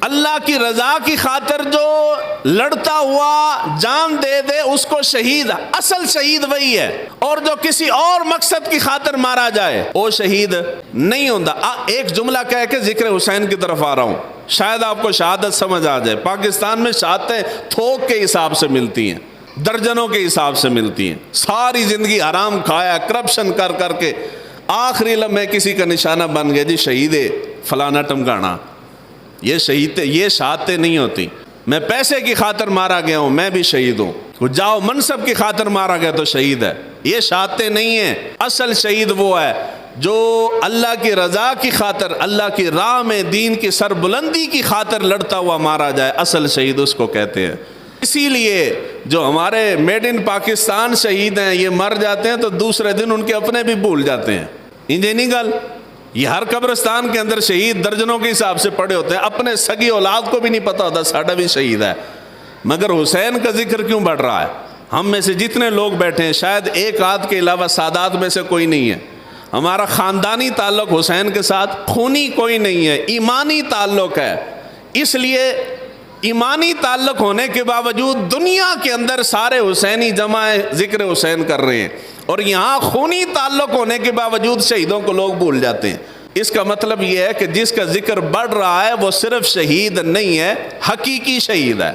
اللہ کی رضا کی خاطر جو لڑتا ہوا جان دے دے اس کو شہید، اصل شہید وہی ہے، اور جو کسی اور مقصد کی خاطر مارا جائے وہ شہید نہیں ہوتا۔ ایک جملہ کہہ کے ذکر حسین کی طرف آ رہا ہوں، شاید آپ کو شہادت سمجھ آ جائے۔ پاکستان میں شہادتیں تھوک کے حساب سے ملتی ہیں، درجنوں کے حساب سے ملتی ہیں۔ ساری زندگی حرام کھایا، کرپشن کر کر کے آخری لمحے کسی کا نشانہ بن گیا، جی شہید فلانا ٹمکانا۔ یہ شہادتیں نہیں ہوتی۔ میں پیسے کی خاطر مارا گیا ہوں، میں بھی شہید ہوں۔ جاؤ منصب کی خاطر مارا گیا تو شہید ہے، یہ شہادتیں نہیں ہیں۔ اصل شہید وہ ہے جو اللہ کی رضا کی خاطر، اللہ کی راہ میں دین کی سربلندی کی خاطر لڑتا ہوا مارا جائے، اصل شہید اس کو کہتے ہیں۔ اسی لیے جو ہمارے میڈ ان پاکستان شہید ہیں، یہ مر جاتے ہیں تو دوسرے دن ان کے اپنے بھی بھول جاتے ہیں۔ انجے نہیں گل، یہ ہر قبرستان کے اندر شہید درجنوں کے حساب سے پڑے ہوتے ہیں، اپنے سگی اولاد کو بھی نہیں پتا ہوتا ساڈا بھی شہید ہے۔ مگر حسین کا ذکر کیوں بڑھ رہا ہے؟ ہم میں سے جتنے لوگ بیٹھے ہیں، شاید ایک آدھ کے علاوہ سادات میں سے کوئی نہیں ہے، ہمارا خاندانی تعلق حسین کے ساتھ خونی کوئی نہیں ہے، ایمانی تعلق ہے۔ اس لیے ایمانی تعلق ہونے کے باوجود دنیا کے اندر سارے حسینی جمع ذکر حسین کر رہے ہیں، اور یہاں خونی تعلق ہونے کے باوجود شہیدوں کو لوگ بھول جاتے ہیں۔ اس کا مطلب یہ ہے کہ جس کا ذکر بڑھ رہا ہے وہ صرف شہید نہیں ہے، حقیقی شہید ہے۔